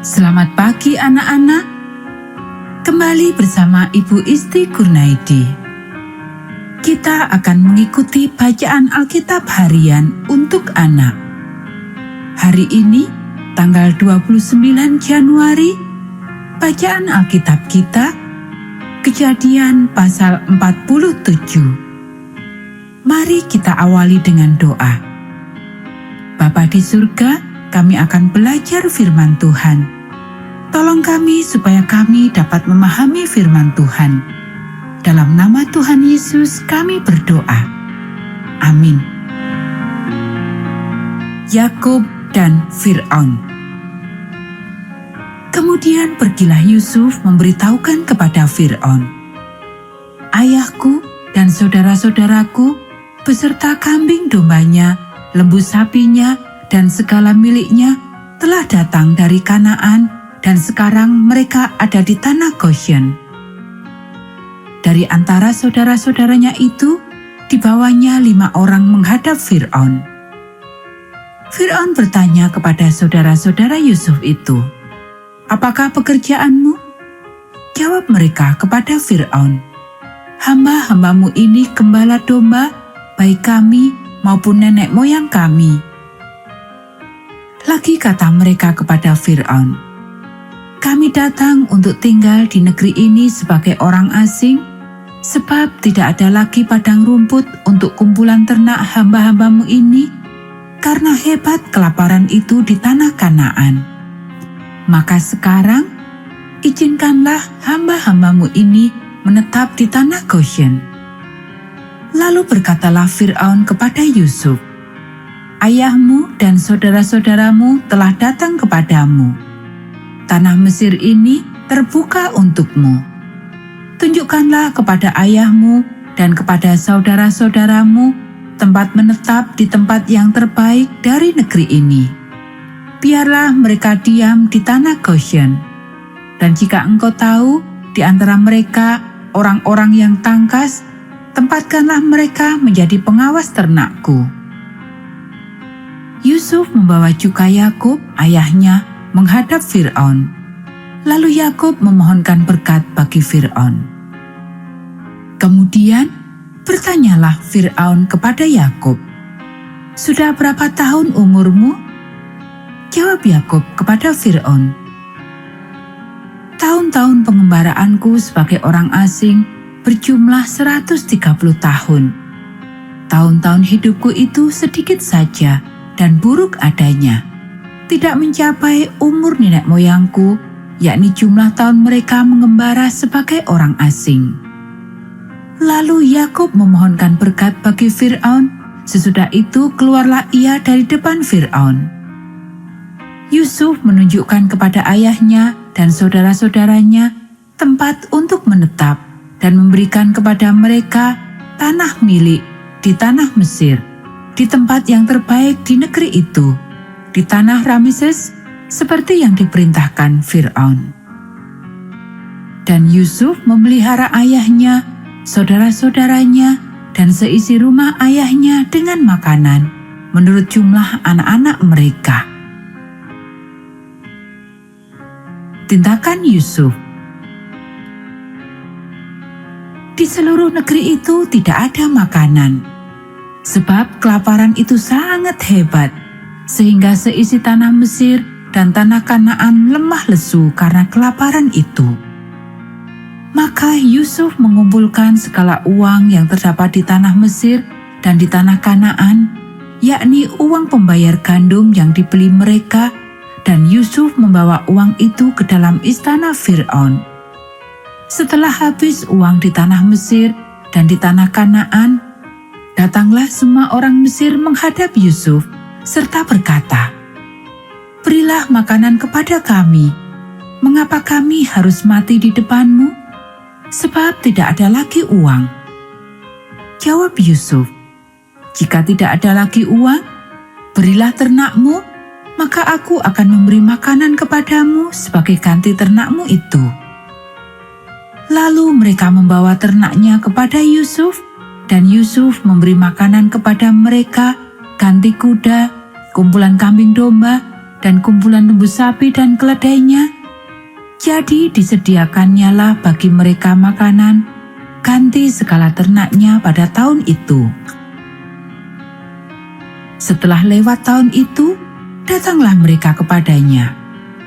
Selamat pagi anak-anak. Kembali bersama Ibu Isti Kurnaidi. Kita akan mengikuti bacaan Alkitab harian untuk anak. Hari ini, tanggal 29 Januari, bacaan Alkitab kita, Kejadian pasal 47. Mari kita awali dengan doa. Bapa di surga, kami akan belajar firman Tuhan. Tolong kami supaya kami dapat memahami firman Tuhan. Dalam nama Tuhan Yesus kami berdoa. Amin. Yakub dan Fir'aun. Kemudian pergilah Yusuf memberitahukan kepada Fir'aun, "Ayahku dan saudara-saudaraku beserta kambing dombanya, lembu sapinya, dan segala miliknya telah datang dari Kanaan, dan sekarang mereka ada di tanah Goshen." Dari antara saudara-saudaranya itu, dibawanya 5 orang menghadap Fir'aun. Fir'aun bertanya kepada saudara-saudara Yusuf itu, "Apakah pekerjaanmu?" Jawab mereka kepada Fir'aun, "Hamba-hambamu ini gembala domba, baik kami maupun nenek moyang kami." Lagi kata mereka kepada Fir'aun, "Kami datang untuk tinggal di negeri ini sebagai orang asing, sebab tidak ada lagi padang rumput untuk kumpulan ternak hamba-hambamu ini, karena hebat kelaparan itu di tanah Kanaan. Maka sekarang, izinkanlah hamba-hambamu ini menetap di tanah Goshen." Lalu berkatalah Fir'aun kepada Yusuf, "Ayahmu dan saudara-saudaramu telah datang kepadamu. Tanah Mesir ini terbuka untukmu. Tunjukkanlah kepada ayahmu dan kepada saudara-saudaramu tempat menetap di tempat yang terbaik dari negeri ini. Biarlah mereka diam di tanah Goshen. Dan jika engkau tahu di antara mereka orang-orang yang tangkas, tempatkanlah mereka menjadi pengawas ternakku." Yusuf membawa juga Yakub, ayahnya, menghadap Fir'aun. Lalu Yakub memohonkan berkat bagi Fir'aun. Kemudian bertanyalah Fir'aun kepada Yakub, "Sudah berapa tahun umurmu?" Jawab Yakub kepada Fir'aun, "Tahun-tahun pengembaraanku sebagai orang asing berjumlah 130 tahun. Tahun-tahun hidupku itu sedikit saja dan buruk adanya, tidak mencapai umur nenek moyangku, yakni jumlah tahun mereka mengembara sebagai orang asing." Lalu Yakub memohonkan berkat bagi Fir'aun. Sesudah itu keluarlah ia dari depan Fir'aun. Yusuf menunjukkan kepada ayahnya dan saudara-saudaranya tempat untuk menetap dan memberikan kepada mereka tanah milik di tanah Mesir, di tempat yang terbaik di negeri itu, di tanah Rameses, seperti yang diperintahkan Fir'aun. Dan Yusuf memelihara ayahnya, saudara-saudaranya, dan seisi rumah ayahnya dengan makanan, menurut jumlah anak-anak mereka. Tindakan Yusuf. Di seluruh negeri itu tidak ada makanan, sebab kelaparan itu sangat hebat, sehingga seisi tanah Mesir dan tanah Kanaan lemah lesu karena kelaparan itu. Maka Yusuf mengumpulkan segala uang yang terdapat di tanah Mesir dan di tanah Kanaan, yakni uang pembayar gandum yang dibeli mereka, dan Yusuf membawa uang itu ke dalam istana Fir'aun. Setelah habis uang di tanah Mesir dan di tanah Kanaan, datanglah semua orang Mesir menghadap Yusuf serta berkata, "Berilah makanan kepada kami. Mengapa kami harus mati di depanmu? Sebab tidak ada lagi uang." Jawab Yusuf, "Jika tidak ada lagi uang, berilah ternakmu, maka aku akan memberi makanan kepadamu sebagai ganti ternakmu itu." Lalu mereka membawa ternaknya kepada Yusuf, dan Yusuf memberi makanan kepada mereka, ganti kuda, kumpulan kambing domba, dan kumpulan lembu sapi dan keledainya. Jadi disediakannyalah bagi mereka makanan ganti segala ternaknya pada tahun itu. Setelah lewat tahun itu, datanglah mereka kepadanya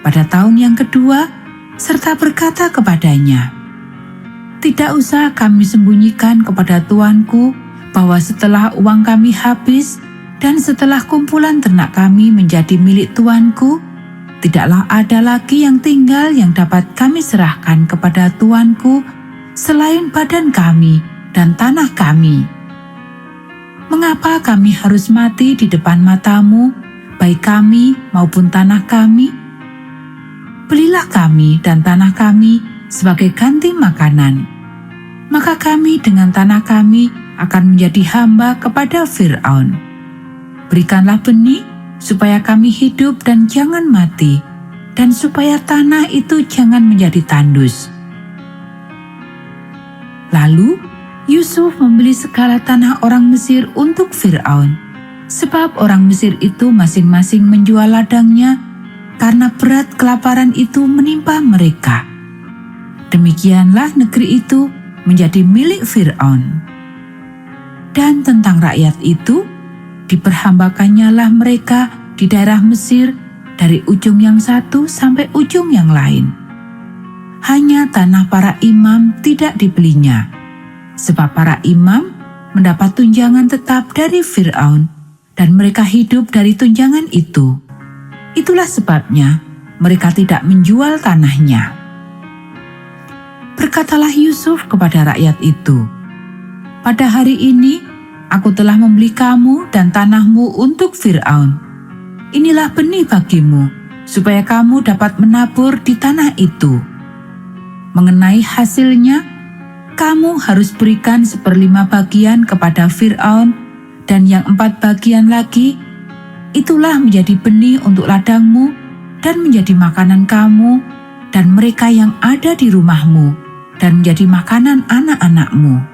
pada tahun yang kedua, serta berkata kepadanya, "Tidak usah kami sembunyikan kepada tuanku bahwa setelah uang kami habis dan setelah kumpulan ternak kami menjadi milik tuanku, tidaklah ada lagi yang tinggal yang dapat kami serahkan kepada tuanku selain badan kami dan tanah kami. Mengapa kami harus mati di depan matamu, baik kami maupun tanah kami? Belilah kami dan tanah kami sebagai ganti makanan. Maka kami dengan tanah kami akan menjadi hamba kepada Fir'aun. Berikanlah benih supaya kami hidup dan jangan mati, dan supaya tanah itu jangan menjadi tandus." Lalu Yusuf membeli segala tanah orang Mesir untuk Fir'aun, sebab orang Mesir itu masing-masing menjual ladangnya karena berat kelaparan itu menimpa mereka. Demikianlah negeri itu menjadi milik Fir'aun. Dan tentang rakyat itu, diperhambakannyalah mereka di daerah Mesir dari ujung yang satu sampai ujung yang lain. Hanya tanah para imam tidak dibelinya, sebab para imam mendapat tunjangan tetap dari Fir'aun dan mereka hidup dari tunjangan itu. Itulah sebabnya mereka tidak menjual tanahnya. Berkatalah Yusuf kepada rakyat itu, "Pada hari ini aku telah membeli kamu dan tanahmu untuk Fir'aun. Inilah benih bagimu, supaya kamu dapat menabur di tanah itu. Mengenai hasilnya, kamu harus berikan 1/5 bagian kepada Fir'aun, dan yang 4 bagian lagi, itulah menjadi benih untuk ladangmu dan menjadi makanan kamu dan mereka yang ada di rumahmu, dan menjadi makanan anak-anakmu."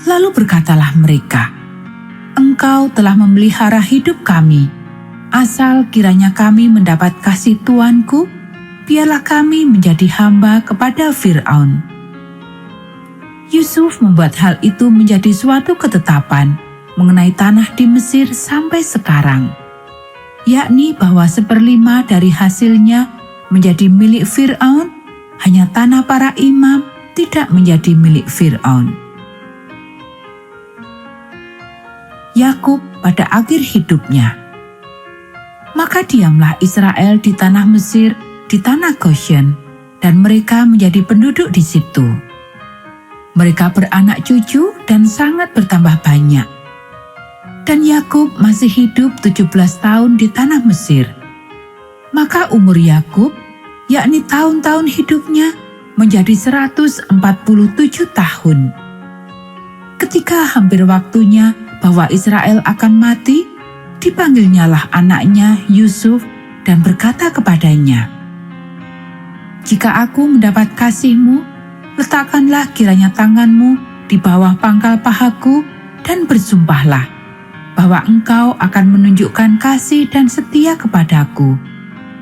Lalu berkatalah mereka, "Engkau telah memelihara hidup kami. Asal kiranya kami mendapat kasih tuanku, biarlah kami menjadi hamba kepada Fir'aun." Yusuf membuat hal itu menjadi suatu ketetapan mengenai tanah di Mesir sampai sekarang, yakni bahwa 1/5 dari hasilnya menjadi milik Fir'aun, hanya tanah para imam tidak menjadi milik Fir'aun. Yakub pada akhir hidupnya. Maka diamlah Israel di tanah Mesir, di tanah Goshen, dan mereka menjadi penduduk di situ. Mereka beranak cucu dan sangat bertambah banyak. Dan Yakub masih hidup 17 tahun di tanah Mesir. Maka umur Yakub, yakni tahun-tahun hidupnya, menjadi 147 tahun. Ketika hampir waktunya bahwa Israel akan mati, dipanggilnyalah anaknya Yusuf dan berkata kepadanya, "Jika aku mendapat kasih-Mu, letakkanlah kiranya tanganmu di bawah pangkal pahaku dan bersumpahlah bahwa engkau akan menunjukkan kasih dan setia kepadaku.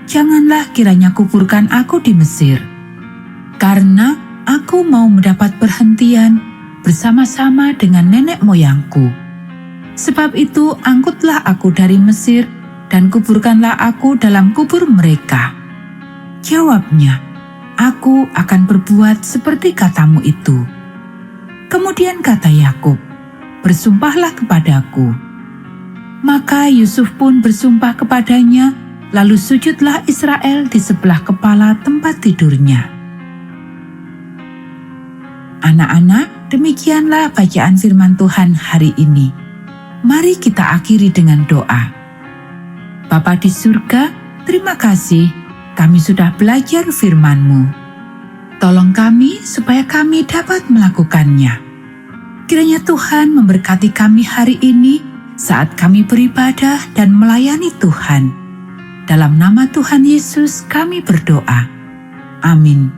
Janganlah kiranya kuburkan aku di Mesir, karena aku mau mendapat perhentian bersama-sama dengan nenek moyangku. Sebab itu angkutlah aku dari Mesir dan kuburkanlah aku dalam kubur mereka." Jawabnya, "Aku akan berbuat seperti katamu itu." Kemudian kata Yakub, "Bersumpahlah kepadaku." Maka Yusuf pun bersumpah kepadanya, lalu sujudlah Israel di sebelah kepala tempat tidurnya. Anak-anak, demikianlah bacaan firman Tuhan hari ini. Mari kita akhiri dengan doa. Bapa di surga, terima kasih kami sudah belajar firman-Mu. Tolong kami supaya kami dapat melakukannya. Kiranya Tuhan memberkati kami hari ini saat kami beribadah dan melayani Tuhan. Dalam nama Tuhan Yesus kami berdoa. Amin.